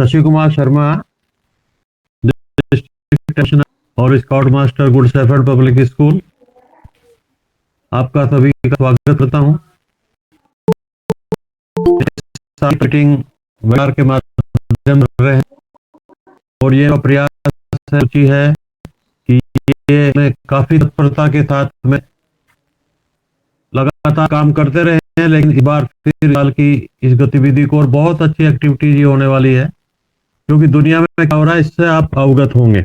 Shashi Kumar Sharma, district commissioner और scout master good shepherd public school. आपका सभी का स्वागत करता हूँ। मीटिंग वेबिनार के माध्यम से रहे हैं और ये प्रयास रुचि है कि ये में काफी तत्परता के साथ में लगातार काम करते रहे हैं, लेकिन इस बार फिर साल की इस गतिविधि को और बहुत अच्छी एक्टिविटीज ये होने वाली है, क्योंकि दुनिया में क्या हो रहा है इससे आप अवगत होंगे।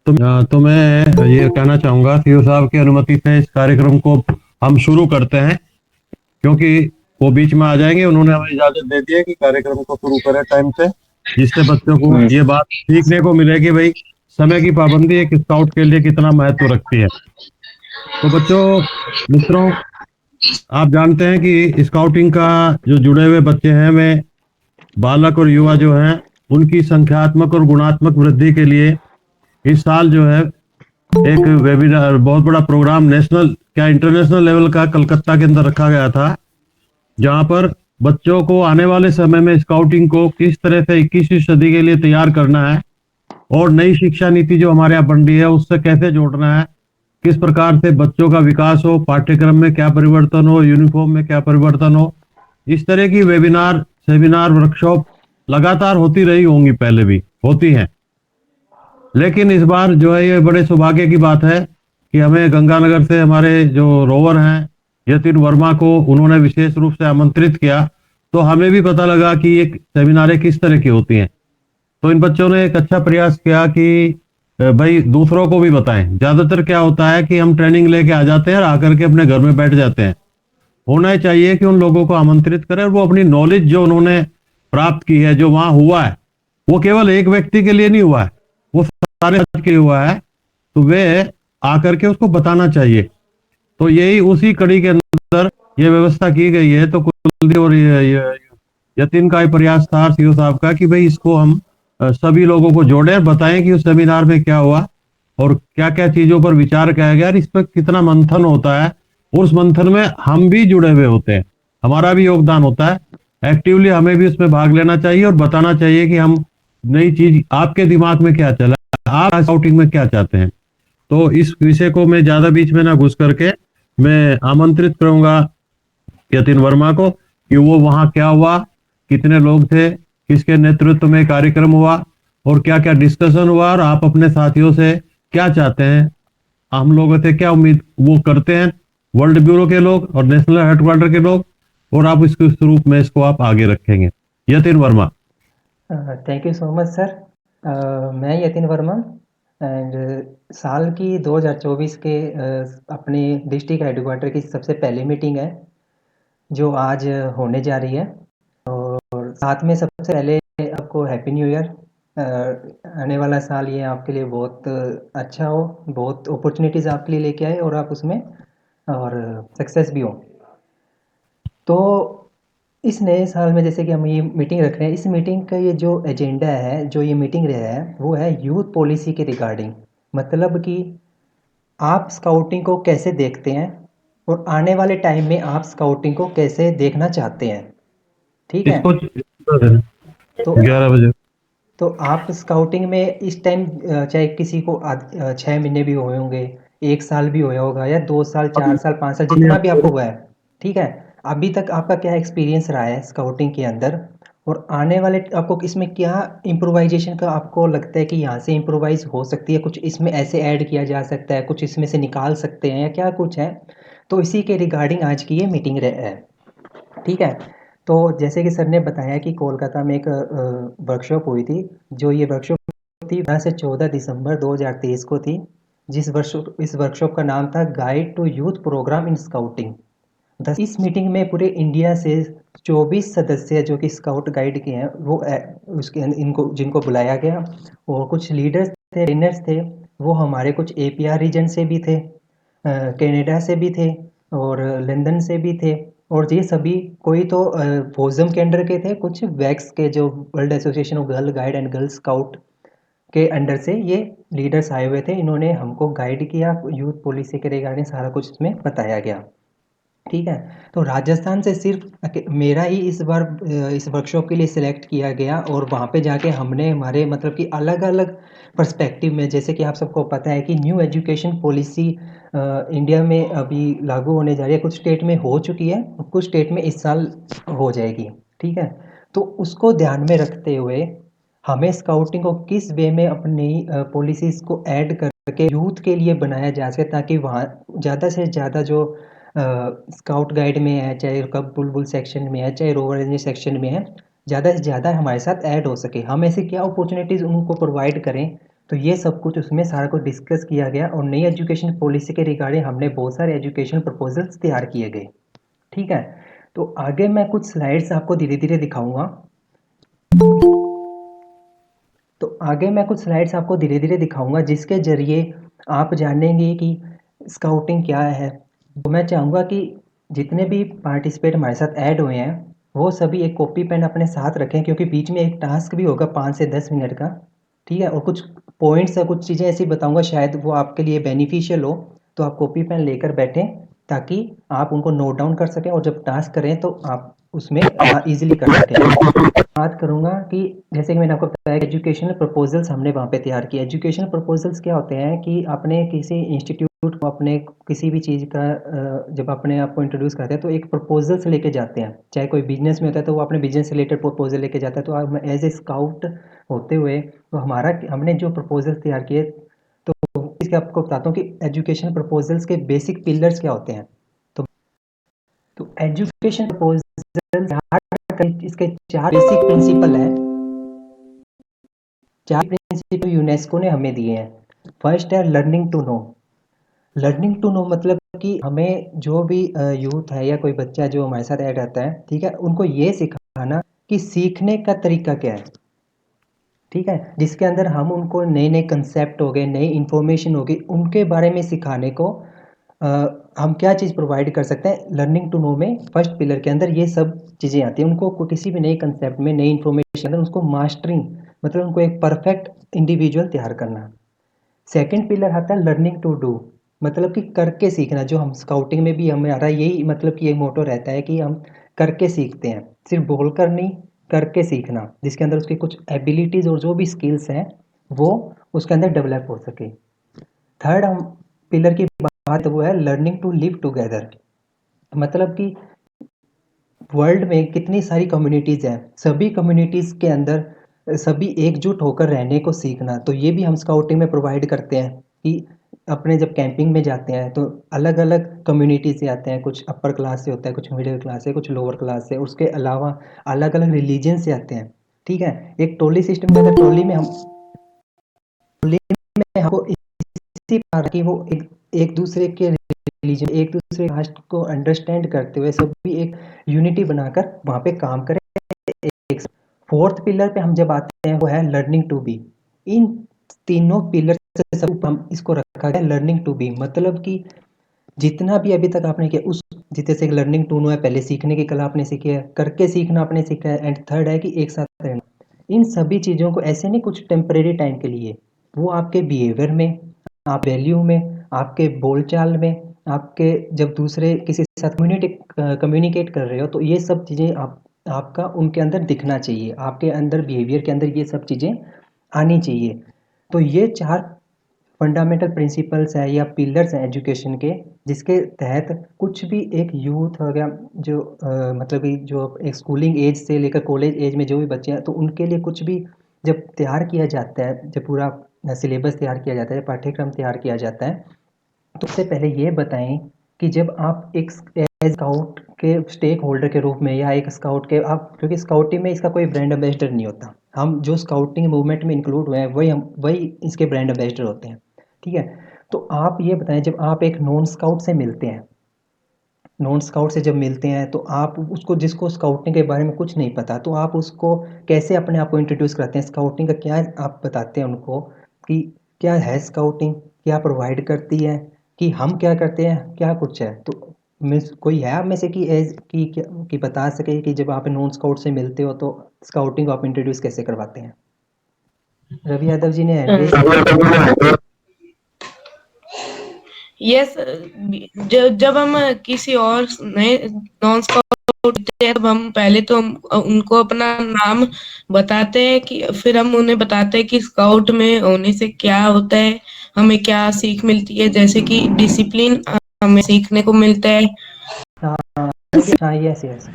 तो मैं ये कहना चाहूंगा सीओ साहब की अनुमति से इस कार्यक्रम को हम शुरू करते हैं, क्योंकि वो बीच में आ जाएंगे। उन्होंने हमें इजाजत दे दी है कि कार्यक्रम को शुरू करें टाइम से, जिससे बच्चों को ये बात सीखने को मिले कि भाई समय की पाबंदी एक स्काउट के लिए कितना महत्व रखती है। तो बच्चों, मित्रों, आप जानते हैं कि स्काउटिंग का जो जुड़े हुए बच्चे हैं वे बालक और युवा जो हैं उनकी संख्यात्मक और गुणात्मक वृद्धि के लिए इस साल जो है एक वेबिनार, बहुत बड़ा प्रोग्राम नेशनल क्या इंटरनेशनल लेवल का कलकत्ता के अंदर रखा गया था, जहां पर बच्चों को आने वाले समय में स्काउटिंग को किस तरह से 21वीं सदी के लिए तैयार करना है और नई शिक्षा नीति जो हमारे यहाँ बन रही है उससे कैसे जोड़ना है, किस प्रकार से बच्चों का विकास हो, पाठ्यक्रम में क्या परिवर्तन हो, यूनिफॉर्म में क्या परिवर्तन हो। इस तरह की वेबिनार, सेमिनार, वर्कशॉप लगातार होती रही होंगी, पहले भी होती हैं, लेकिन इस बार जो है ये बड़े सौभाग्य की बात है कि हमें गंगानगर से हमारे जो रोवर हैं यतिन वर्मा को उन्होंने विशेष रूप से आमंत्रित किया, तो हमें भी पता लगा कि ये सेमिनारें किस तरह की होती हैं। तो इन बच्चों ने एक अच्छा प्रयास किया कि भाई दूसरों को भी बताएं। ज्यादातर क्या होता है कि हम ट्रेनिंग लेके आ जाते हैं और आकर के अपने घर में बैठ जाते हैं। होना ही चाहिए कि उन लोगों को आमंत्रित करें और वो अपनी नॉलेज जो उन्होंने प्राप्त की है, जो वहां हुआ है, वो केवल एक व्यक्ति के लिए नहीं हुआ है, वो सारे समाज के लिए हुआ है, तो वे आकर के उसको बताना चाहिए। तो यही उसी कड़ी के अंदर ये व्यवस्था की गई है। तो कुलदीप और यतीन का ही प्रयास था सीओ साहब का कि भाई इसको हम सभी लोगों को जोड़े और बताएं कि उस सेमिनार में क्या हुआ और क्या क्या चीजों पर विचार किया गया और इस पर कितना मंथन होता है। उस मंथन में हम भी जुड़े हुए होते हैं, हमारा भी योगदान होता है। एक्टिवली हमें भी उसमें भाग लेना चाहिए और बताना चाहिए कि हम नई चीज आपके दिमाग में क्या चला, आप स्काउटिंग में क्या चाहते हैं। तो इस विषय को मैं ज्यादा बीच में ना घुस करके मैं आमंत्रित करूंगा यतिन वर्मा को कि वो वहां क्या हुआ, कितने लोग थे, किसके नेतृत्व में कार्यक्रम हुआ और क्या क्या डिस्कशन हुआ और आप अपने साथियों से क्या चाहते हैं, हम लोगों से क्या उम्मीद वो करते हैं, वर्ल्ड ब्यूरो के लोग और नेशनल हेडक्वार्टर के लोग, और आप इसके स्वरूप में इसको आप आगे रखेंगे। Yatin Verma. Thank you so much sir. मैं यतिन वर्मा एंड साल की 2024 के अपने डिस्ट्रिक्ट हेडक्वार्टर की सबसे पहली मीटिंग है जो आज होने जा रही है। और साथ में सबसे पहले आपको हैप्पी न्यू ईयर। आने वाला साल ये आपके लिए बहुत अच्छा हो, बहुत अपॉर्चुनिटीज़ आपके लिए लेके आए और आप उसमें और सक्सेस भी हो। तो इस नए साल में जैसे कि हम ये मीटिंग रख रहे हैं, इस मीटिंग का ये जो एजेंडा है, जो ये मीटिंग रहा है, वो है यूथ पॉलिसी के रिगार्डिंग। मतलब कि आप स्काउटिंग को कैसे देखते हैं और आने वाले टाइम में आप स्काउटिंग को कैसे देखना चाहते हैं। ठीक है। इसको 11 तो बजे तो आप स्काउटिंग में इस टाइम चाहे किसी को 6 महीने भी हुए होंगे, 1 साल भी हुआ होगा, या 2 साल, 4 साल, 5 साल, जितना भी आपको हुआ है। ठीक है। अभी तक आपका क्या एक्सपीरियंस रहा है स्काउटिंग के अंदर, और आने वाले आपको इसमें क्या इम्प्रोवाइजेशन का आपको लगता है कि यहाँ से इम्प्रोवाइज हो सकती है, कुछ इसमें ऐसे ऐड किया जा सकता है, कुछ इसमें से निकाल सकते हैं, या क्या कुछ है। तो इसी के रिगार्डिंग आज की ये मीटिंग है। ठीक है। तो जैसे कि सर ने बताया कि कोलकाता में एक वर्कशॉप हुई थी। जो ये वर्कशॉप थी 12 से 14 दिसंबर 2023 को थी। इस वर्कशॉप का नाम था guide to youth programme in scouting. इस मीटिंग में पूरे इंडिया से 24 सदस्य जो कि स्काउट गाइड के हैं वो उसके इनको जिनको बुलाया गया, और कुछ लीडर्स थे, ट्रेनर्स थे। वो हमारे कुछ एपीआर रीजन से भी थे, कनाडा से भी थे, और लंदन से भी थे। और ये सभी कोई तो फोजम के अंडर के थे, कुछ वैक्स के जो world association of girl guide and girl scout के अंडर से ये लीडर्स आए हुए थे। इन्होंने हमको गाइड किया, यूथ पॉलिसी के रिगार्डिंग सारा कुछ इसमें बताया गया। ठीक है। तो राजस्थान से सिर्फ मेरा ही इस बार इस वर्कशॉप के लिए सिलेक्ट किया गया और वहाँ पे जाके हमने हमारे मतलब कि अलग अलग पर्सपेक्टिव में, जैसे कि आप सबको पता है कि न्यू एजुकेशन पॉलिसी इंडिया में अभी लागू होने जा रही है, कुछ स्टेट में हो चुकी है, कुछ स्टेट में इस साल हो जाएगी। ठीक है। तो उसको ध्यान में रखते हुए हमें स्काउटिंग को किस वे में अपनी पॉलिसीज़ को ऐड करके यूथ के लिए बनाया जा सके, ताकि वहाँ ज़्यादा से ज़्यादा जो स्काउट गाइड में है, चाहे कब बुलबुल सेक्शन में है, चाहे रोवर रेंजर सेक्शन में है, ज़्यादा से ज़्यादा हमारे साथ ऐड हो सके। हम ऐसे क्या अपॉर्चुनिटीज़ उनको प्रोवाइड करें, तो ये सब कुछ उसमें सारा कुछ डिस्कस किया गया और नई एजुकेशन पॉलिसी के रिगार्डिंग हमने बहुत सारे एजुकेशन प्रपोजल्स तैयार किए गए। ठीक है। तो आगे मैं कुछ स्लाइड्स आपको धीरे धीरे दिखाऊंगा। तो आगे मैं कुछ स्लाइड्स आपको धीरे धीरे दिखाऊंगा जिसके जरिए आप जानेंगे कि स्काउटिंग क्या है। तो मैं चाहूँगा कि जितने भी पार्टिसिपेट हमारे साथ ऐड हुए हैं वो सभी एक कॉपी पेन अपने साथ रखें, क्योंकि बीच में एक टास्क भी होगा 5 से 10 मिनट का। ठीक है। और कुछ पॉइंट्स या कुछ चीज़ें ऐसी बताऊंगा शायद वो आपके लिए बेनिफिशियल हो, तो आप कॉपी पेन लेकर बैठें ताकि आप उनको नोट डाउन कर सकें और जब टास्क करें तो आप उसमें ईजिली कर सकें। बात करूँगा कि जैसे कि मैंने आपको बताया कि एजुकेशनल प्रपोजल्स हमने वहाँ पे तैयार किए। एजुकेशनल प्रपोजल्स क्या होते हैं कि अपने किसी इंस्टीट्यूट को अपने किसी भी चीज़ का जब अपने आप को इंट्रोड्यूस करते हैं तो एक प्रपोजल्स लेके जाते हैं। चाहे कोई बिजनेस में होता है तो वो अपने बिजनेस से रिलेटेड प्रपोजल लेके जाता है। तो अब एज ए स्काउट होते हुए तो हमारा हमने जो प्रपोजल तैयार किए, तो इसके आपको बताता हूँ कि एजुकेशन प्रपोजल्स के बेसिक पिलर्स क्या होते हैं। तो एजुकेशन प्रपोजल इसके 4 बेसिक प्रिंसिपल हैं। 4 प्रिंसिपल यूनेस्को ने हमें दिए हैं। फर्स्ट है learning to know. Learning to know मतलब कि हमें जो भी यूथ है या कोई बच्चा जो हमारे साथ ऐड आता है, ठीक है, उनको ये सिखाना कि सीखने का तरीका क्या है। ठीक है। जिसके अंदर हम उनको नए नए कंसेप्ट हो गए, नई इंफॉर्मेशन होगी, उनके बारे में सिखाने को अ, हम क्या चीज़ प्रोवाइड कर सकते हैं। लर्निंग टू नो में फर्स्ट पिलर के अंदर ये सब चीज़ें आती हैं। उनको किसी भी नए कंसेप्ट में, नई इंफॉर्मेशन अंदर उसको मास्टरिंग, मतलब उनको एक परफेक्ट इंडिविजुअल तैयार करना। सेकंड पिलर आता है लर्निंग टू डू, मतलब कि करके सीखना। जो हम स्काउटिंग में भी हमारा यही मतलब कि एक मोटो रहता है कि हम करके सीखते हैं, सिर्फ बोलकर नहीं, करके सीखना, जिसके अंदर उसकी कुछ एबिलिटीज और जो भी स्किल्स हैं वो उसके अंदर डेवलप हो सके। थर्ड हम पिलर की बात वो है लर्निंग टू लिव टुगेदर, मतलब कि वर्ल्ड में कितनी सारी कम्युनिटीज़ हैं, सभी कम्युनिटीज़ के अंदर सभी एकजुट होकर रहने को सीखना। तो ये भी हम स्काउटिंग में प्रोवाइड करते हैं कि अपने जब कैंपिंग में जाते हैं तो अलग अलग कम्युनिटी से आते हैं, कुछ अपर क्लास से होता है, कुछ मिडिल क्लास से, कुछ लोअर क्लास से, उसके अलावा अलग अलग रिलीजन से आते हैं। ठीक है। एक टोली सिस्टम के अंदर टोली में हमको इसी प्रकार की वो एक दूसरे के रिलीजन, एक दूसरे कास्ट को अंडरस्टैंड करते हुए सभी एक यूनिटी बनाकर वहाँ पे काम करें। एक फोर्थ पिलर पे हम जब आते हैं वो है लर्निंग टू बी। इन तीनों पिलर से सब हम इसको रखा गया लर्निंग टू बी, मतलब कि जितना भी अभी तक आपने किया उस जितने से लर्निंग टू नो है, पहले सीखने की कला आपने सीखी है, करके सीखना आपने सीखा है, एंड थर्ड है कि एक साथ रहना। इन सभी चीज़ों को ऐसे नहीं कुछ टेम्परेरी टाइम के लिए, वो आपके बिहेवियर में, आप वैल्यू में, आपके बोलचाल में, आपके जब दूसरे किसी के साथ कम्युनिकेट कर रहे हो तो ये सब चीज़ें आप आपका उनके अंदर दिखना चाहिए, आपके अंदर बिहेवियर के अंदर ये सब चीज़ें आनी चाहिए। तो ये 4 फंडामेंटल प्रिंसिपल्स है या पिलर्स हैं एजुकेशन के, जिसके तहत कुछ भी एक यूथ हो गया जो मतलब कि जो एक स्कूलिंग एज से लेकर कॉलेज एज में जो भी बच्चे हैं, तो उनके लिए कुछ भी जब तैयार किया जाता है, जब पूरा सिलेबस तैयार किया जाता है, पाठ्यक्रम तैयार किया जाता है, तो उससे पहले ये बताएं कि जब आप एक स्काउट के स्टेक होल्डर के रूप में या एक स्काउट के आप, क्योंकि स्काउटिंग में इसका कोई ब्रांड एम्बेसडर नहीं होता, हम जो स्काउटिंग मूवमेंट में इंक्लूड हुए हैं वही इसके ब्रांड एम्बेसडर होते हैं। ठीक है। तो आप ये बताएं जब आप एक नॉन स्काउट से मिलते हैं, नॉन स्काउट से जब मिलते हैं तो आप उसको, जिसको स्काउटिंग के बारे में कुछ नहीं पता, तो आप उसको कैसे अपने आप को इंट्रोड्यूस करते हैं, स्काउटिंग का क्या आप बताते हैं उनको कि क्या है स्काउटिंग, क्या प्रोवाइड करती है, कि हम क्या करते हैं, क्या कुछ है। तो मीन्स कोई है आप में से कि एज कि बता सके कि जब आप नॉन स्काउट से मिलते हो तो स्काउटिंग को आप इंट्रोड्यूस कैसे करवाते हैं। रवि यादव जी ने हैंड रेज किया। यस, जब हम किसी और नए नॉन स्काउट होते हैं, तब हम पहले तो उनको अपना नाम बताते हैं, कि फिर हम उन्हें बताते हैं कि स्काउट में होने से क्या होता है, हमें क्या सीख मिलती है, जैसे कि डिसिप्लिन हमें सीखने को मिलता है। हाँ हाँ, यस यस।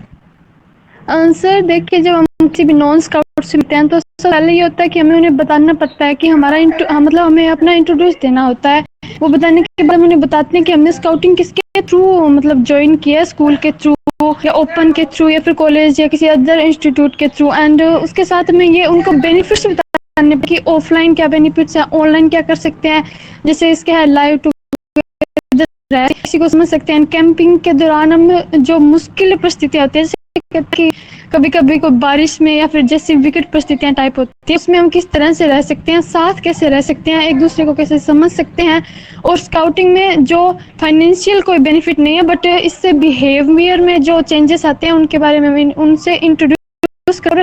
सर देखिए, जब हम किसी भी नॉन स्काउट से मिलते हैं तो सबसे पहले ये होता है कि हमें उन्हें बताना पड़ता है कि हमारा मतलब हमें अपना इंट्रोड्यूस देना होता है। वो बताने के बाद हम उन्हें बताते हैं कि हमने स्काउटिंग किसके थ्रू मतलब ज्वाइन किया है, स्कूल के थ्रू या ओपन के थ्रू या फिर कॉलेज या किसी अदर इंस्टीट्यूट के थ्रू। एंड उसके साथ में ये उनको बेनिफिट्स बताने कि ऑफलाइन क्या बेनिफिट्स हैं, ऑनलाइन क्या कर सकते हैं, जैसे इसके है लाइव टू किसी को समझ सकते हैं। कैंपिंग के दौरान हम जो मुश्किल परिस्थितियाँ होती है, जैसे कि कभी कभी कोई बारिश में या फिर जैसी विकट परिस्थितियाँ टाइप होती है, उसमें हम किस तरह से रह सकते हैं, साथ कैसे रह सकते हैं, एक दूसरे को कैसे समझ सकते हैं। और स्काउटिंग में जो फाइनेंशियल कोई बेनिफिट नहीं है, बट इससे बिहेवियर में जो चेंजेस आते हैं उनके बारे में हम उनसे इंट्रोड्यूस कर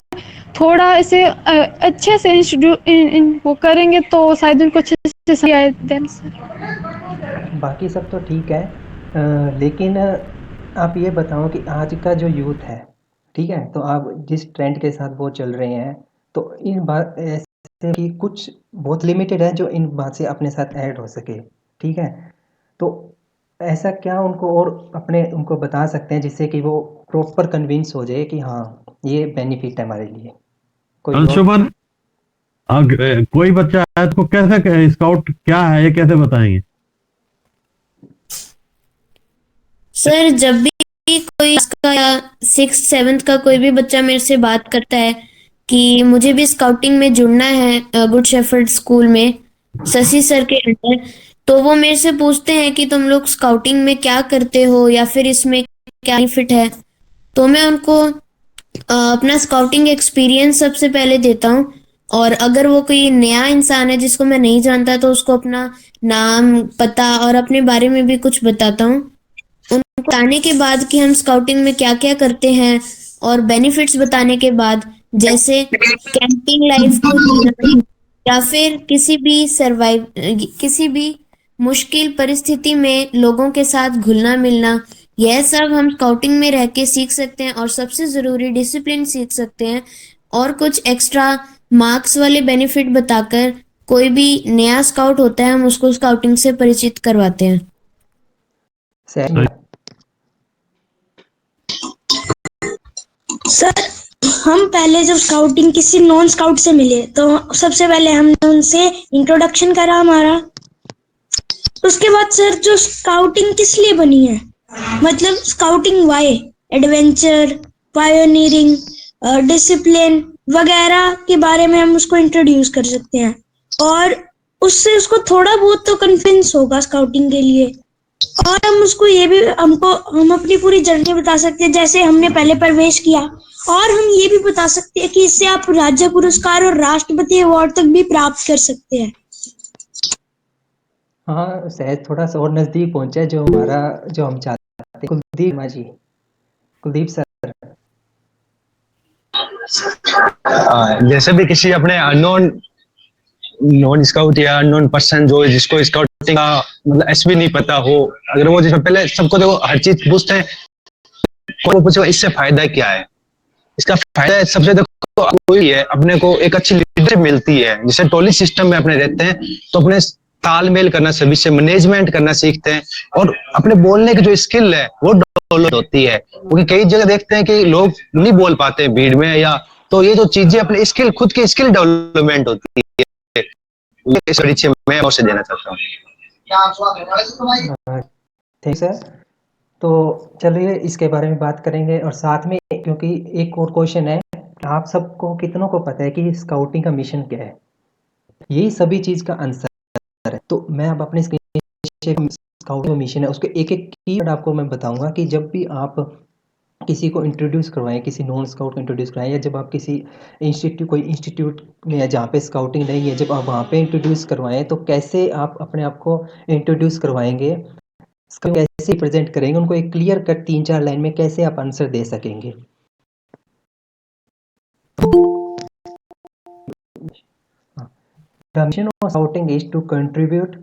थोड़ा ऐसे अच्छे से वो करेंगे तो शायद उनको अच्छे से समझ आए। देन बाकी सब तो ठीक है, लेकिन आप ये बताओ कि आज का जो यूथ है, ठीक है, तो आप जिस ट्रेंड के साथ वो चल रहे हैं, तो इन बात ऐसे कि कुछ बहुत लिमिटेड है जो इन बात से अपने साथ ऐड हो सके, ठीक है, तो ऐसा क्या उनको और अपने उनको बता सकते हैं जिससे कि वो प्रॉपर कन्विंस हो जाए कि हाँ ये बेनिफिट है हमारे लिए, कोई और। अंशुमन, कोई बच्चा है तो कैसे स्काउट क्या है ये कैसे बताएंगे? सर, जब भी कोई का या 6th 7th का कोई भी बच्चा मेरे से बात करता है कि मुझे भी स्काउटिंग में जुड़ना है गुड शेफर्ड स्कूल में शशि सर के अंडर, तो वो मेरे से पूछते हैं कि तुम लोग स्काउटिंग में क्या करते हो या फिर इसमें क्या बेनिफिट है। तो मैं उनको अपना स्काउटिंग एक्सपीरियंस सबसे पहले देता हूँ। और अगर वो कोई नया इंसान है जिसको मैं नहीं जानता, तो उसको अपना नाम, पता और अपने बारे में भी कुछ बताता हूँ। उनको बताने के बाद कि हम स्काउटिंग में क्या क्या करते हैं और बेनिफिट्स बताने के बाद, जैसे कैंपिंग लाइफ को जीना या फिर किसी भी मुश्किल परिस्थिति में लोगों के साथ घुलना मिलना, यह सब हम स्काउटिंग में रह के सीख सकते हैं। और सबसे जरूरी डिसिप्लिन सीख सकते हैं। और कुछ एक्स्ट्रा मार्क्स वाले बेनिफिट बताकर कोई भी नया स्काउट होता है, हम उसको स्काउटिंग से परिचित करवाते हैं। सही। सर, हम पहले जब स्काउटिंग किसी नॉन स्काउट से मिले तो सबसे पहले हमने उनसे इंट्रोडक्शन करा हमारा। उसके बाद सर, जो स्काउटिंग किस लिए बनी है, मतलब scouting why, adventure, pioneering, discipline वगैरह के बारे में हम उसको इंट्रोड्यूस कर सकते हैं। और उससे उसको थोड़ा बहुत तो कन्विंस होगा स्काउटिंग के लिए। और हम उसको ये भी हम अपनी पूरी जर्नी बता सकते हैं, जैसे हमने पहले प्रवेश किया। और हम ये भी बता सकते हैं कि इससे आप राज्य पुरस्कार और राष्ट्रपति अवार्ड तक भी प्राप्त कर सकते हैं। हाँ, शायद थोड़ा सा और नज़दीक पहुंचा है जो हमारा जो हम चाहते हैं। कुलदीप माँ जी, कुलदीप सर। जैसे भी किसी अपने अननोन नॉन स्काउट या अननोन पर्सन जो जिसको स्काउटिंग का मतलब एस भी नहीं पता हो, अगर वो जिसमें पहले सबको देखो हर चीज पूछते हैं, को पूछेगा इससे फायदा क्या है। इसका फायदा सबसे देखो वही है, अपने को एक अच्छी लीडरशिप मिलती है। जैसे टोली सिस्टम में अपने रहते हैं तो अपने तालमेल करना, सभी से मैनेजमेंट करना सीखते हैं। और अपने बोलने की जो स्किल है वो डेवलप होती है, क्योंकि कई जगह देखते हैं कि लोग नहीं बोल पाते भीड़ में, या तो ये जो चीजें अपने स्किल, खुद की स्किल डेवलपमेंट होती है, इस परिचय मैं उसे देना चाहता हूँ। ठीक सर, तो चलिए इसके बारे में बात करेंगे। और साथ में क्योंकि एक और क्वेश्चन है, आप सबको कितनों को पता है कि स्काउटिंग का मिशन क्या है? यही सभी चीज़ का आंसर है। तो मैं अब अपने स्काउट का मिशन है उसके एक एक कीवर्ड आपको मैं बताऊंगा कि जब भी आप किसी को इंट्रोड्यूस करवाएं, किसी नॉन स्काउट को इंट्रोड्यूस कराएं, या जब आप किसी कोई इंस्टीट्यूट में या जहाँ पे स्काउटिंग नहीं है, जब आप वहाँ पे इंट्रोड्यूस करवाएं तो कैसे आप अपने आप को इंट्रोड्यूस करवाएंगे, इसको कैसे प्रेजेंट करेंगे, उनको एक क्लियर कट 3-4 लाइन में कैसे आप आंसर दे सकेंगे। The mission of scouting is to contribute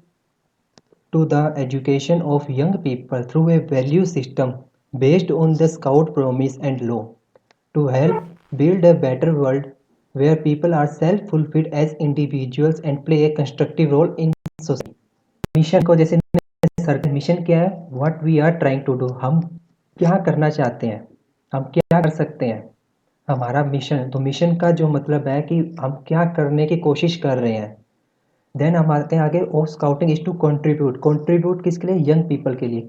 to the education of young people through a value system based on the Scout promise and law to help build a better world where people are self-fulfilled as individuals and play a constructive role in society. Mission को जैसे sir mission क्या है, what we are trying to do, हम क्या करना चाहते हैं, हम क्या कर सकते हैं, हमारा मिशन। तो मिशन का जो मतलब है कि हम क्या करने की कोशिश कर रहे हैं। देन हम आते हैं आगे, of scouting is to contribute. Contribute किसके लिए? यंग पीपल के लिए।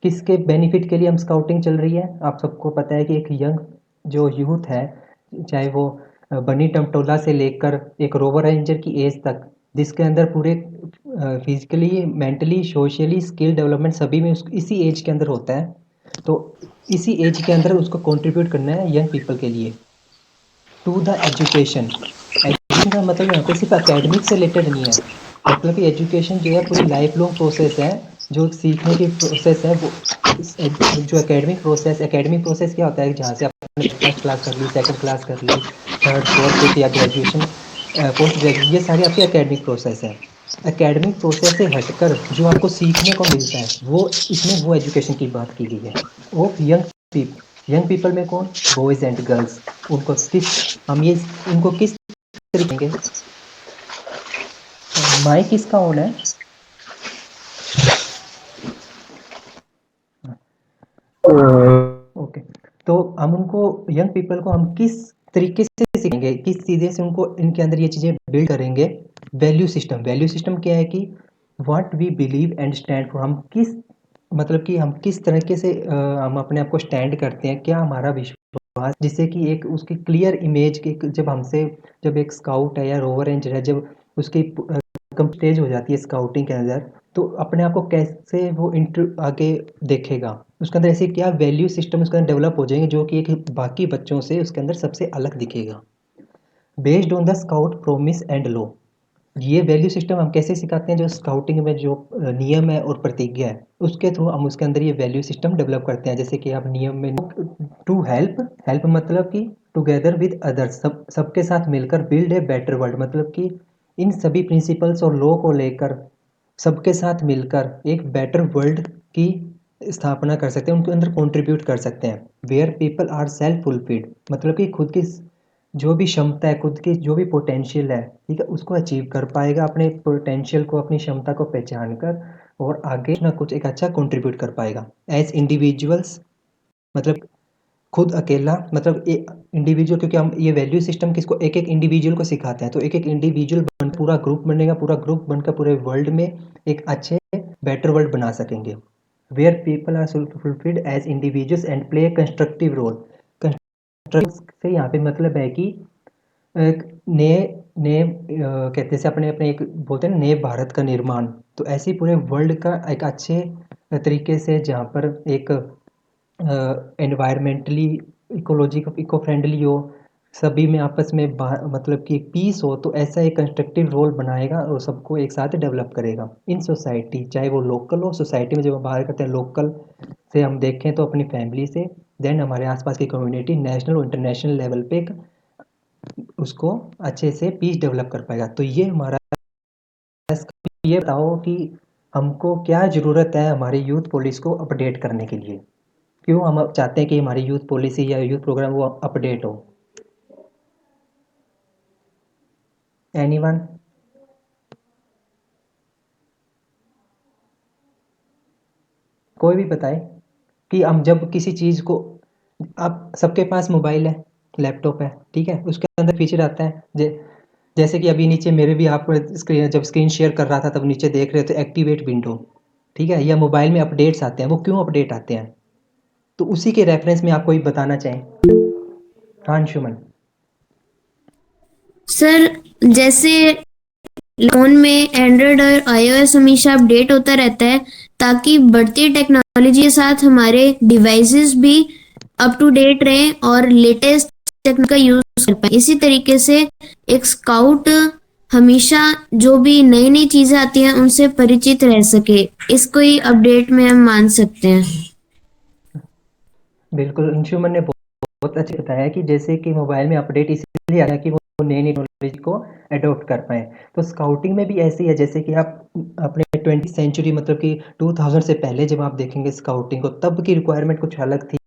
किसके बेनिफिट के लिए हम स्काउटिंग चल रही है? आप सबको पता है कि एक यंग जो यूथ है, चाहे वो बनी टमटोला से लेकर एक रोवर रेंजर की एज तक, जिसके अंदर पूरे physically, mentally, socially skill development सभी में इसी एज के अंदर होता है। तो इसी एज के अंदर उसको कंट्रीब्यूट करना है यंग पीपल के लिए। टू द एजुकेशन, एजुकेशन का मतलब यहाँ पे सिर्फ एकेडमिक से रिलेटेड नहीं है, मतलब कि एजुकेशन जो है पूरी लाइफ लॉन्ग प्रोसेस है, जो सीखने की प्रोसेस है वो जो एकेडमिक प्रोसेस क्या होता है, जहाँ से आपने फर्स्ट क्लास कर ली, सेकंड क्लास कर ली, थर्ड फोर्थ फिफ्थ या ग्रेजुएशन, पोस्ट ग्रेजुएशन, ये सारी आपकी एकेडमिक प्रोसेस है। एकेडमिक प्रोसेस से हटकर जो आपको सीखने को मिलता है वो इसमें वो एजुकेशन की बात की गई है। ऑफ यंग पीपल में कौन? Boys and girls. उनको किस तरीके के, माइक किसका ऑन है? ओके, तो हम उनको यंग पीपल को हम किस तरीके से सीखेंगे, किस चीज़ें से उनको इनके अंदर ये चीज़ें बिल्ड करेंगे। वैल्यू सिस्टम क्या है कि what we believe and stand for, हम किस मतलब कि हम किस तरीके से हम अपने आप को स्टैंड करते हैं, क्या हमारा विश्वास, जिससे कि एक उसकी क्लियर इमेज की जब एक स्काउट है या रोवर रेंजर है, जब उसकी स्टेज हो जाती है स्काउटिंग के अंदर, तो अपने आप को कैसे वो आगे देखेगा, उसके अंदर ऐसे क्या वैल्यू सिस्टम उसके अंदर डेवलप हो जाएंगे जो कि एक बाकी बच्चों से उसके अंदर सबसे अलग दिखेगा। Based on the scout promise and law, ये वैल्यू सिस्टम हम कैसे सिखाते हैं? जो स्काउटिंग में जो नियम है और प्रतिज्ञा है उसके थ्रू हम उसके अंदर ये वैल्यू सिस्टम डेवलप करते हैं। जैसे कि आप नियम में टू हेल्प मतलब कि टुगेदर विद अदर्स, सबके साथ मिलकर बिल्ड ए बेटर वर्ल्ड, मतलब कि इन सभी प्रिंसिपल्स और लॉ को लेकर सबके साथ मिलकर एक बेटर वर्ल्ड की स्थापना कर सकते हैं, उनके अंदर कंट्रीब्यूट कर सकते हैं। Where people are self fulfilled, मतलब कि खुद की जो भी क्षमता है, खुद की जो भी पोटेंशियल है, ठीक है, उसको अचीव कर पाएगा, अपने पोटेंशियल को, अपनी क्षमता को पहचान कर और आगे ना कुछ एक अच्छा कंट्रीब्यूट कर पाएगा। एज इंडिविजुअल्स, मतलब खुद अकेला, मतलब इंडिविजुअल, क्योंकि हम ये वैल्यू सिस्टम किसको, एक एक इंडिविजुअल को सिखाते हैं, तो एक एक इंडिविजुअल पूरा ग्रुप बनेगा, पूरा ग्रुप बनकर पूरे वर्ल्ड में एक अच्छे बेटर वर्ल्ड बना सकेंगे। Where people are fulfilled as individuals and play a constructive role. Construct से यहाँ पे मतलब है कि एक नए नए कहते हैं अपने अपने एक बोलते हैं ना, नए भारत का निर्माण, तो ऐसे ही पूरे वर्ल्ड का एक अच्छे तरीके से, जहाँ पर एक एनवायरमेंटली इकोलॉजी इको फ्रेंडली हो, सभी में आपस में मतलब कि पीस हो, तो ऐसा एक कंस्ट्रक्टिव रोल बनाएगा और सबको एक साथ डेवलप करेगा इन सोसाइटी, चाहे वो लोकल हो। सोसाइटी में जब हम बाहर करते हैं लोकल से हम देखें तो अपनी फैमिली से, देन हमारे आसपास की कम्युनिटी, नेशनल और इंटरनेशनल लेवल पे उसको अच्छे से पीस डेवलप कर पाएगा। तो ये हमारा, ये बताओ कि हमको क्या ज़रूरत है हमारी यूथ पॉलिसी को अपडेट करने के लिए, क्यों हम अब चाहते हैं कि हमारी यूथ पॉलिसी या यूथ प्रोग्राम वो अपडेट हो? एनीवन? कोई भी बताए कि हम जब किसी चीज़ को, अब सबके पास मोबाइल है, लैपटॉप है, ठीक है, उसके अंदर फीचर आता है जैसे कि अभी नीचे मेरे भी, आप जब स्क्रीन शेयर कर रहा था तब नीचे देख रहे थे एक्टिवेट विंडो, ठीक है, या मोबाइल में अपडेट्स आते हैं, वो क्यों अपडेट आते हैं? तो उसी के रेफरेंस में आप कोई बताना चाहें? हाँ अंशुमन। सर, जैसे फोन में एंड्रॉयड और आईओएस हमेशा अपडेट होता रहता है, ताकि बढ़ती टेक्नोलॉजी के साथ हमारे डिवाइसेस भी अप टू डेट रहें और लेटेस्ट टेक्नोलॉजी का यूज कर पाए। इसी तरीके से एक स्काउट हमेशा जो भी नई नई चीजें आती हैं उनसे परिचित रह सके, इसको ही अपडेट में हम मान सकते हैं। बिल्कुल, अंशुमन ने बहुत अच्छे बताया कि जैसे कि मोबाइल में अपडेट इसलिए आया कि वो नई नई टेक्नोलॉजी को अडॉप्ट कर पाएँ। तो स्काउटिंग में भी ऐसे ही है, जैसे कि आप अपने 20th सेंचुरी मतलब कि 2000 से पहले जब आप देखेंगे स्काउटिंग को, तब की रिक्वायरमेंट कुछ अलग थी।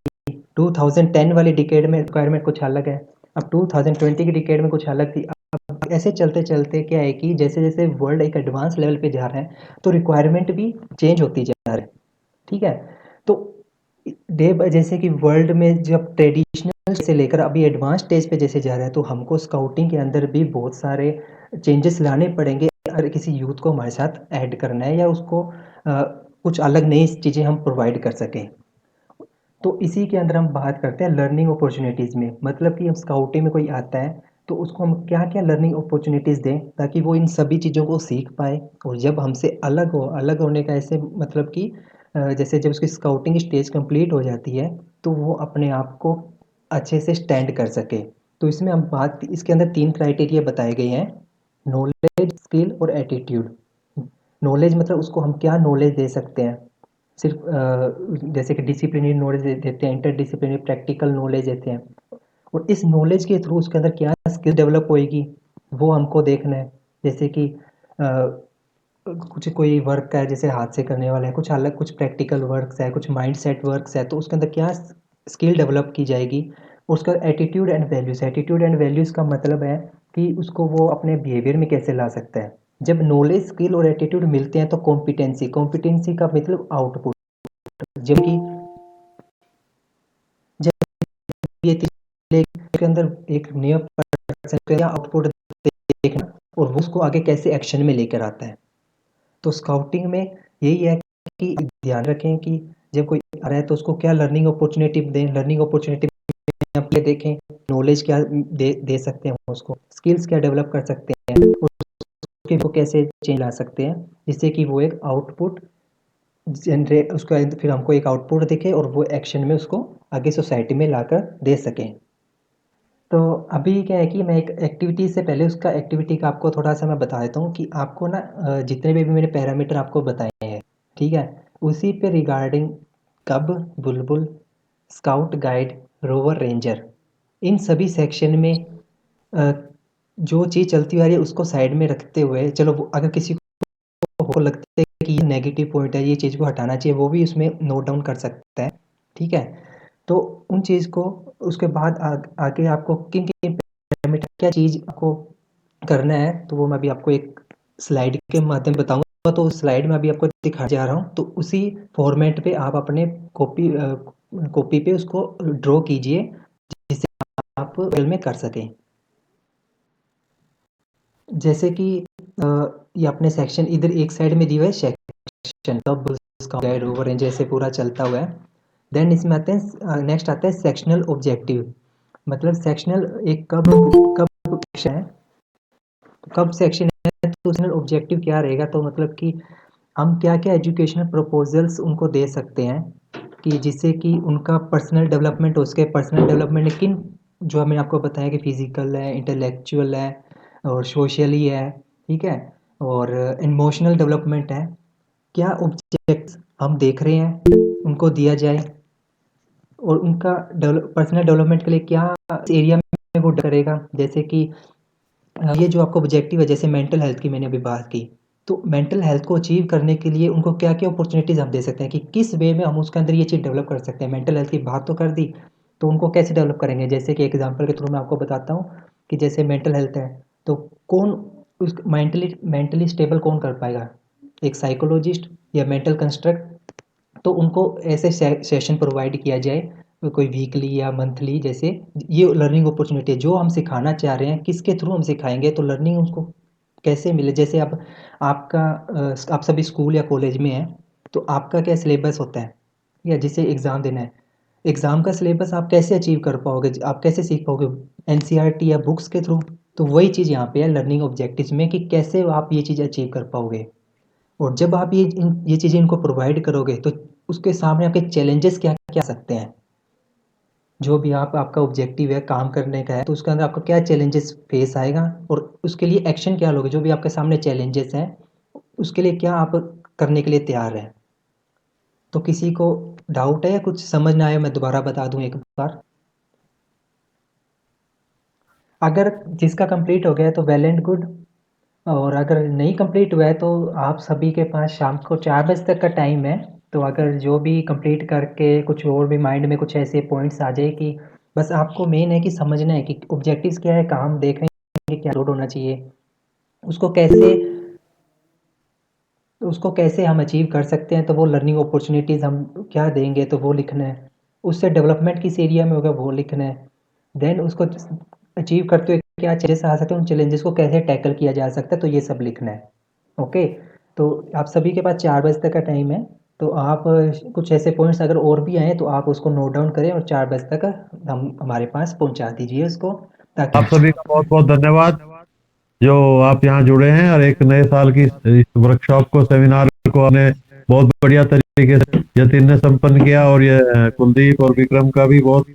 2010 वाली डिकेड में रिक्वायरमेंट कुछ अलग है, अब 2020 की डिकेड में कुछ अलग थी। अब ऐसे चलते-चलते क्या है कि जैसे-जैसे वर्ल्ड एक एडवांस लेवल पे जा रहा है, तो रिक्वायरमेंट भी चेंज होती जा रही है, ठीक है? तो डे बाय जैसे कि वर्ल्ड में जब ट्रेडिशनल से लेकर अभी एडवांस स्टेज पे जैसे जा रहा है, तो हमको स्काउटिंग के अंदर भी बहुत सारे चेंजेस लाने पड़ेंगे अगर किसी यूथ को हमारे साथ ऐड करना है या उसको कुछ अलग नई चीज़ें हम प्रोवाइड कर सकें। तो इसी के अंदर हम बात करते हैं लर्निंग अपॉर्चुनिटीज़ में, मतलब कि अब स्काउटिंग में कोई आता है तो उसको हम क्या-क्या लर्निंग अपॉर्चुनिटीज़ दें ताकि वो इन सभी चीज़ों को सीख पाए और जब हमसे अलग होने का ऐसे मतलब कि जैसे जब उसकी स्काउटिंग स्टेज कंप्लीट हो जाती है तो वो अपने आप को अच्छे से स्टैंड कर सके। तो इसमें हम बात इसके अंदर 3 क्राइटेरिया बताए गए हैं, नॉलेज, स्किल और एटीट्यूड। नॉलेज मतलब उसको हम क्या नॉलेज दे सकते हैं, सिर्फ जैसे कि डिसिप्लिनरी नॉलेज देते हैं, इंटरडिसिप्लिनरी प्रैक्टिकल नॉलेज देते हैं और इस नॉलेज के थ्रू उसके अंदर क्या स्किल डेवलप होएगी वो हमको देखना है। जैसे कि कुछ कोई वर्क है जैसे हाथ से करने वाला है, कुछ अलग कुछ प्रैक्टिकल वर्क्स है, कुछ माइंड सेट वर्क्स है, तो उसके अंदर क्या स्किल डेवलप की जाएगी। और उसका एटीट्यूड एंड वैल्यूज़ का मतलब है कि उसको वो अपने बिहेवियर में कैसे ला सकता है। जब नॉलेज, स्किल और एटीट्यूड मिलते हैं तो कॉम्पिटेंसी का मतलब आउटपुट, जबकि जब ये के अंदर एक नया पर्सन का आउटपुट देखना और वो उसको आगे कैसे एक्शन में लेकर आता है। तो स्काउटिंग में यही है कि ध्यान रखें कि जब कोई आ रहा है तो उसको क्या लर्निंग अपॉर्चुनिटी दें, लर्निंग अपॉर्चुनिटी आप ये देखें, नॉलेज क्या दे सकते हैं उसको, स्किल्स क्या डेवलप कर सकते हैं और उसके को कैसे चेंज ला सकते हैं जिससे कि वो एक आउटपुट जनरेट उसका फिर हमको एक आउटपुट दिखे और वो एक्शन में उसको आगे सोसाइटी में लाकर दे सकें। तो अभी क्या है कि मैं एक एक्टिविटी से पहले उसका एक्टिविटी का आपको थोड़ा-सा मैं बता देता हूँ कि आपको ना जितने भी मैंने पैरामीटर आपको बताए हैं, ठीक है? उसी पे रिगार्डिंग कब, बुलबुल, स्काउट गाइड, रोवर रेंजर, इन सभी सेक्शन में अ, जो चीज़ चलती आ रही है उसको साइड में रखते हुए चलो वो अगर किसी को लगता है कि ये नेगेटिव पॉइंट है, ये चीज़ को हटाना चाहिए, वो भी उसमें नोट डाउन कर सकता है, ठीक है? तो उन चीज़ को उसके बाद आगे आपको किन-किन पैरामीटर क्या चीज़ आपको करना है, तो वो मैं अभी आपको एक स्लाइड के माध्यम बताऊँगा, तो उस स्लाइड में अभी आपको दिखाने जा रहा हूँ, तो उसी फॉर्मेट पे आप अपने कॉपी पे उसको ड्रॉ कीजिए, जिससे आप फाइल में कर सकें। जैसे कि ये अपने सेक्शन इधर एक साइड में दिया हुआ है सेक्शन तब उसका गाइड ओवर रेंज ऐसे पूरा चलता हुआ है। देन इसमें आते हैं नेक्स्ट आता है सेक्शनल ऑब्जेक्टिव, मतलब सेक्शनल एक कब कब सेक्शन है, कब सेक्शन है तो सेक्शनल ऑब्जेक्टिव क्या रहेगा, तो मतलब कि हम क्या-क्या एजुकेशनल प्रपोजल्स उनको दे सकते हैं कि जिससे कि उनका पर्सनल डेवलपमेंट हो सके। पर्सनल डेवलपमेंट किन जो मैंने आपको बताया कि फिजिकल है, इंटेलेक्चुअल है और सोशली है, ठीक है? और इमोशनल डेवलपमेंट है। क्या ऑब्जेक्ट्स हम देख रहे हैं उनको दिया जाए और उनका पर्सनल डेवलपमेंट के लिए क्या एरिया में वो करेगा, जैसे कि ये जो आपका ऑब्जेक्टिव है जैसे मेंटल हेल्थ की मैंने अभी बात की, तो मेंटल हेल्थ को अचीव करने के लिए उनको क्या-क्या अपॉर्चुनिटीज़ हम दे सकते हैं कि किस वे में हम उसके अंदर ये चीज़ डेवलप कर सकते हैं। मेंटल हेल्थ की बात तो कर दी, तो उनको कैसे डेवलप करेंगे? जैसे कि एग्ज़ाम्पल के थ्रू मैं आपको बताता हूँ कि जैसे मेंटल हेल्थ है, तो कौन उस मेंटली स्टेबल कौन कर पाएगा? एक साइकोलॉजिस्ट या मेंटल कंस्ट्रक्ट, तो उनको ऐसे सेशन प्रोवाइड किया जाए, कोई वीकली या मंथली, जैसे ये लर्निंग अपॉर्चुनिटी है जो हम सिखाना चाह रहे हैं किसके थ्रू हम सिखाएंगे तो लर्निंग उसको कैसे मिले। जैसे अब आपका आप सभी स्कूल या कॉलेज में हैं तो आपका क्या सिलेबस होता है या जिसे एग्ज़ाम देना है, एग्ज़ाम का सिलेबस आप कैसे अचीव कर पाओगे, आप कैसे सीख पाओगे एनसीईआरटी या बुक्स के थ्रू। तो वही चीज़ यहाँ पे है लर्निंग ऑब्जेक्टिव्स में कि कैसे आप ये चीज़ अचीव कर पाओगे। और जब आप ये चीज़ें इनको प्रोवाइड करोगे तो उसके सामने आपके चैलेंजेस क्या आ सकते हैं। जो भी आपका ऑब्जेक्टिव है काम करने का है तो उसके अंदर आपको क्या चैलेंजेस फेस आएगा और उसके लिए एक्शन क्या लोगे, जो भी आपके सामने चैलेंजेस हैं उसके लिए क्या आप करने के लिए तैयार हैं। तो किसी को डाउट है या कुछ समझ ना आए मैं दोबारा बता दूं एक बार। अगर जिसका कंप्लीट हो गया है तो वेल एंड गुड, और अगर नहीं कंप्लीट हुआ है तो आप सभी के पास शाम को 4 बजे तक का टाइम है। तो अगर जो भी कंप्लीट करके कुछ और भी माइंड में कुछ ऐसे पॉइंट्स आ जाए कि बस आपको मेन है कि समझना है कि ऑब्जेक्टिव्स क्या है, काम देख रहे हैं कि क्या लोड होना चाहिए, उसको कैसे हम अचीव कर सकते हैं, तो वो लर्निंग अपॉर्चुनिटीज़ हम क्या देंगे तो वो लिखना है। उससे डेवलपमेंट किस एरिया में होगा वो लिखना है। देन उसको अचीव करते हुए क्या चेंजेस आ सकते हैं, उन चैलेंजेस को कैसे टैकल किया जा सकता है, तो ये सब लिखना है। ओके, तो आप सभी के पास 4 बजे तक का टाइम है। तो आप कुछ ऐसे पॉइंट्स अगर और भी आए तो आप उसको नोट डाउन करें और 4 बजे तक हम हमारे पास पहुंचा दीजिए उसको, ताकि आप सभी का बहुत बहुत धन्यवाद जो आप यहाँ जुड़े हैं और एक नए साल की इस वर्कशॉप को, सेमिनार को आपने बहुत बढ़िया तरीके से यतीन ने संपन्न किया, और ये कुलदीप और विक्रम का भी बहुत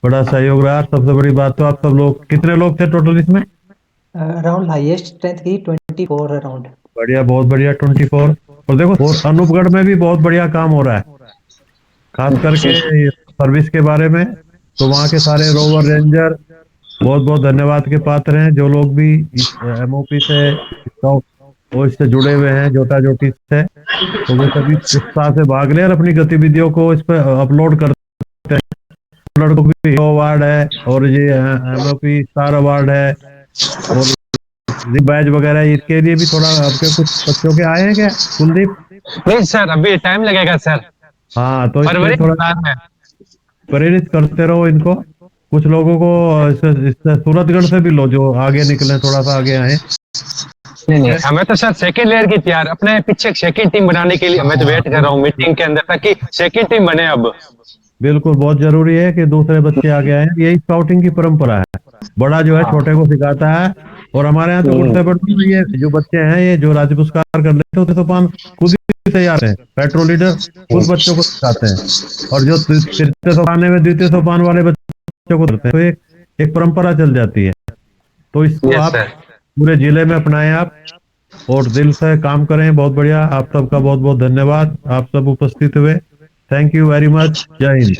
बड़ा सहयोग रहा। सबसे बड़ी बात तो आप सब लोग, कितने लोग थे टोटल इसमें? अराउंड हाईएस्ट स्ट्रेंथ की 24 अराउंड। बढ़िया, बहुत बढ़िया, 24। और देखो, और अनूपगढ़ में भी बहुत बढ़िया काम हो रहा है, खास करके सर्विस के बारे में। तो वहाँ के सारे रोवर रेंजर बहुत बहुत धन्यवाद के पात्र हैं, जो लोग भी इस एमओपी से, वो इससे जुड़े हुए हैं, जोटा जोटी से। तो वे सभी उत्साह से भाग ले और अपनी गतिविधियों को इस पर अपलोड करते हैं। लड़कों को भी अवार्ड है, और ये एमओपी स्टार अवार्ड है, और बैज वगैरह, इसके लिए भी थोड़ा आपके कुछ बच्चों के आए हैं क्या कुलदीप? नहीं सर, अभी टाइम लगेगा सर, हाँ, तो फरवरी इसमें थोड़ा प्लान है। प्रेरित करते रहो इनको। कुछ लोगों को इससे सूरतगढ़ से भी लो, जो आगे निकले, थोड़ा सा आगे आए। नहीं नहीं, हमें तो सर सेकंड लेयर की तैयार, अपने पीछे सेकंड टीम बनाने के लिए मैं तो वेट कर रहा हूँ मीटिंग के अंदर, ताकि सेकंड टीम बने अब। बिल्कुल, बहुत जरूरी है कि दूसरे बच्चे आगे आए। यही स्काउटिंग की परंपरा है, बड़ा जो है छोटे को सिखाता है। और हमारे यहाँ तो गुड शेफर्ड में ये जो बच्चे हैं, ये जो राज्य पुरस्कार कर लेते हैं, सोपान खुद ही तैयार है, पेट्रोल लीडर खुद बच्चों को सिखाते हैं। और जो तृतीय सोपान में द्वितीय सोपान वाले बच्चों को करते हैं, तो एक परंपरा चल जाती है। तो इसको यस आप सर। पूरे जिले में अपनाएं आप, और दिल से काम करें। बहुत बढ़िया, आप सबका बहुत बहुत धन्यवाद, आप सब उपस्थित हुए। Thank you very much. जय हिंद।